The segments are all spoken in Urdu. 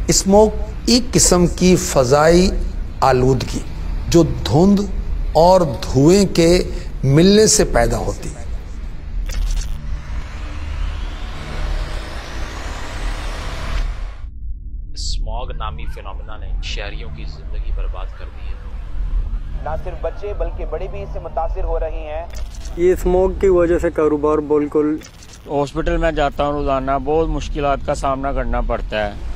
اسموک ایک قسم کی فضائی آلودگی جو دھند اور دھوئیں کے ملنے سے پیدا ہوتی ہے۔ اسموگ نامی فینومینا نے شہریوں کی زندگی برباد کر دی ہے۔ نہ صرف بچے بلکہ بڑے بھی اس سے متاثر ہو رہے ہیں۔ یہ اسموگ کی وجہ سے کاروبار بالکل، ہاسپٹل میں جاتا ہوں روزانہ، بہت مشکلات کا سامنا کرنا پڑتا ہے۔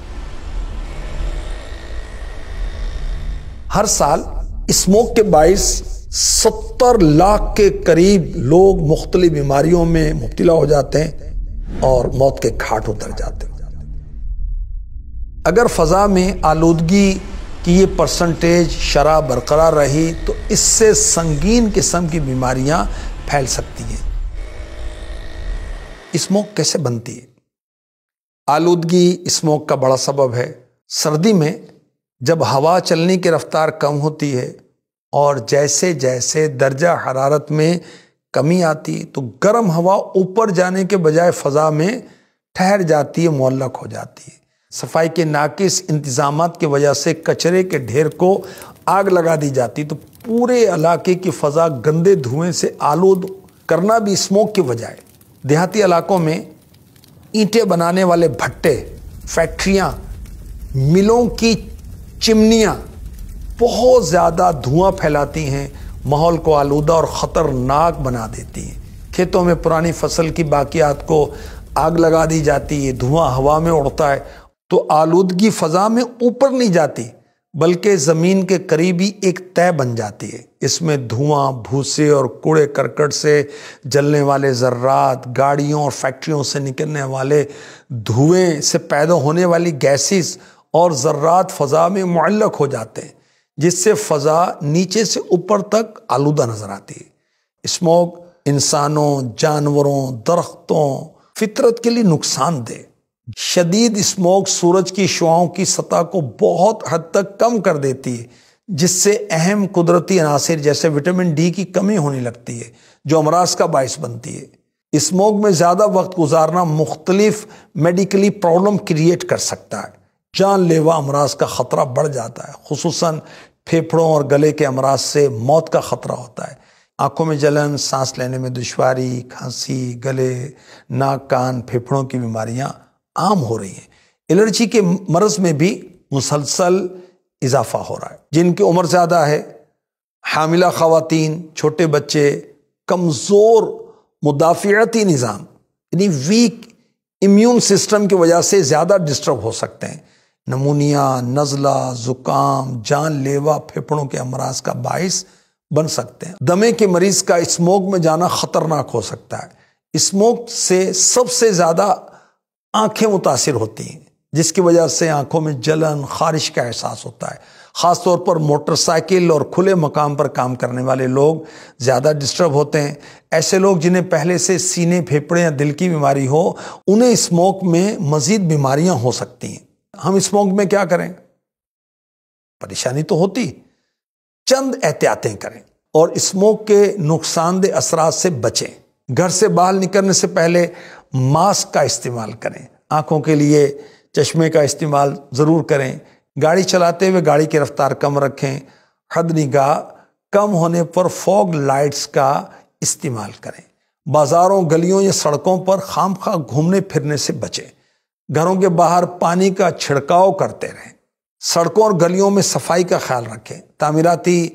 ہر سال اسموک کے باعث 70 لاکھ کے قریب لوگ مختلف بیماریوں میں مبتلا ہو جاتے ہیں اور موت کے گھاٹ اتر جاتے ہیں۔ اگر فضا میں آلودگی کی یہ پرسنٹیج شرح برقرار رہی تو اس سے سنگین قسم کی بیماریاں پھیل سکتی ہیں۔ اسموک کیسے بنتی ہے؟ آلودگی اسموک کا بڑا سبب ہے۔ سردی میں جب ہوا چلنے کی رفتار کم ہوتی ہے اور جیسے جیسے درجہ حرارت میں کمی آتی تو گرم ہوا اوپر جانے کے بجائے فضا میں ٹھہر جاتی ہے، معلق ہو جاتی ہے۔ صفائی کے ناقص انتظامات کی وجہ سے کچرے کے ڈھیر کو آگ لگا دی جاتی تو پورے علاقے کی فضا گندے دھوئیں سے آلود کرنا بھی اسموک کی وجہ ہے۔ دیہاتی علاقوں میں اینٹیں بنانے والے بھٹے، فیکٹریاں، ملوں کی چمنیاں بہت زیادہ دھواں پھیلاتی ہیں، ماحول کو آلودہ اور خطرناک بنا دیتی ہیں۔ کھیتوں میں پرانی فصل کی باقیات کو آگ لگا دی جاتی ہے، دھواں ہوا میں اڑتا ہے تو آلودگی فضا میں اوپر نہیں جاتی بلکہ زمین کے قریبی ایک تہہ بن جاتی ہے۔ اس میں دھواں، بھوسے اور کوڑے کرکٹ سے جلنے والے ذرات، گاڑیوں اور فیکٹریوں سے نکلنے والے دھوئیں سے پیدا ہونے والی گیسز اور ذرات فضا میں معلق ہو جاتے ہیں، جس سے فضا نیچے سے اوپر تک آلودہ نظر آتی ہے۔ اسموگ انسانوں، جانوروں، درختوں، فطرت کے لیے نقصان دہ۔ شدید اسموگ سورج کی شعاؤں کی سطح کو بہت حد تک کم کر دیتی ہے، جس سے اہم قدرتی عناصر جیسے وٹامن ڈی کی کمی ہونے لگتی ہے جو امراض کا باعث بنتی ہے۔ اسموگ میں زیادہ وقت گزارنا مختلف میڈیکلی پرابلم کریٹ کر سکتا ہے۔ جان لیوا امراض کا خطرہ بڑھ جاتا ہے، خصوصاً پھیپھڑوں اور گلے کے امراض سے موت کا خطرہ ہوتا ہے۔ آنکھوں میں جلن، سانس لینے میں دشواری، کھانسی، گلے، ناک، کان، پھیپھڑوں کی بیماریاں عام ہو رہی ہیں۔ الرجی کے مرض میں بھی مسلسل اضافہ ہو رہا ہے۔ جن کی عمر زیادہ ہے، حاملہ خواتین، چھوٹے بچے، کمزور مدافعتی نظام یعنی ویک امیون سسٹم کی وجہ سے زیادہ ڈسٹرب ہو سکتے ہیں۔ نمونیا، نزلہ، زکام، جان لیوا پھیپھڑوں کے امراض کا باعث بن سکتے ہیں۔ دمے کے مریض کا اسموگ میں جانا خطرناک ہو سکتا ہے۔ اسموگ سے سب سے زیادہ آنکھیں متاثر ہوتی ہیں، جس کی وجہ سے آنکھوں میں جلن، خارش کا احساس ہوتا ہے۔ خاص طور پر موٹر سائیکل اور کھلے مقام پر کام کرنے والے لوگ زیادہ ڈسٹرب ہوتے ہیں۔ ایسے لوگ جنہیں پہلے سے سینے، پھیپھڑے یا دل کی بیماری ہو، انہیں اسموگ میں مزید بیماریاں ہو سکتی ہیں۔ ہم اسموگ میں کیا کریں؟ پریشانی تو ہوتی، چند احتیاطیں کریں اور اسموگ کے نقصان دہ اثرات سے بچیں۔ گھر سے باہر نکلنے سے پہلے ماسک کا استعمال کریں۔ آنکھوں کے لیے چشمے کا استعمال ضرور کریں۔ گاڑی چلاتے ہوئے گاڑی کی رفتار کم رکھیں۔ حد نگاہ کم ہونے پر فوگ لائٹس کا استعمال کریں۔ بازاروں، گلیوں یا سڑکوں پر خام خواہ گھومنے پھرنے سے بچیں۔ گھروں کے باہر پانی کا چھڑکاؤ کرتے رہیں۔ سڑکوں اور گلیوں میں صفائی کا خیال رکھیں۔ تعمیراتی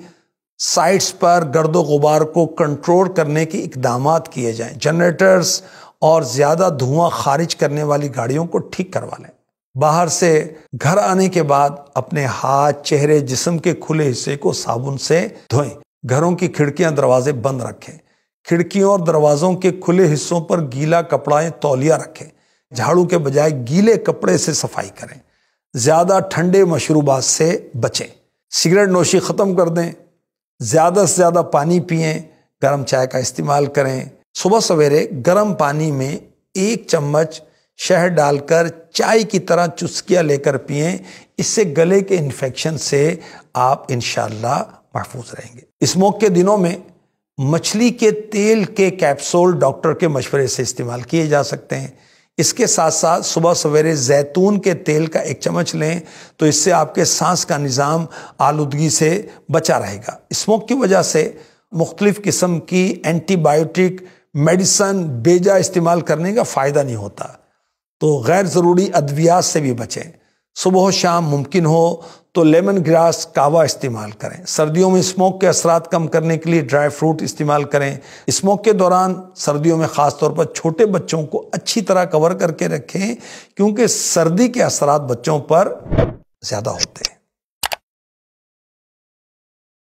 سائٹس پر گرد و غبار کو کنٹرول کرنے کے اقدامات کیے جائیں۔ جنریٹرز اور زیادہ دھواں خارج کرنے والی گاڑیوں کو ٹھیک کروا لیں۔ باہر سے گھر آنے کے بعد اپنے ہاتھ، چہرے، جسم کے کھلے حصے کو صابن سے دھوئیں۔ گھروں کی کھڑکیاں، دروازے بند رکھیں۔ کھڑکیوں اور دروازوں کے کھلے حصوں پر گیلا کپڑا یا تولیہ رکھیں۔ جھاڑو کے بجائے گیلے کپڑے سے صفائی کریں۔ زیادہ ٹھنڈے مشروبات سے بچیں۔ سگریٹ نوشی ختم کر دیں۔ زیادہ سے زیادہ پانی پئیں۔ گرم چائے کا استعمال کریں۔ صبح سویرے گرم پانی میں 1 چمچ شہد ڈال کر چائے کی طرح چسکیاں لے کر پئیں۔ اس سے گلے کے انفیکشن سے آپ انشاءاللہ محفوظ رہیں گے۔ اسموگ کے دنوں میں مچھلی کے تیل کے کیپسول ڈاکٹر کے مشورے سے استعمال کیے جا سکتے ہیں۔ اس کے ساتھ ساتھ صبح سویرے زیتون کے تیل کا 1 چمچ لیں تو اس سے آپ کے سانس کا نظام آلودگی سے بچا رہے گا۔ اسموک کی وجہ سے مختلف قسم کی اینٹی بائیوٹک میڈیسن بیجا استعمال کرنے کا فائدہ نہیں ہوتا، تو غیر ضروری ادویات سے بھی بچیں۔ صبح و شام ممکن ہو تو لیمن گراس کہوہ استعمال کریں۔ سردیوں میں اسموک کے اثرات کم کرنے کے لیے ڈرائی فروٹ استعمال کریں۔ اسموک کے دوران سردیوں میں خاص طور پر چھوٹے بچوں کو اچھی طرح کور کر کے رکھیں، کیونکہ سردی کے اثرات بچوں پر زیادہ ہوتے ہیں۔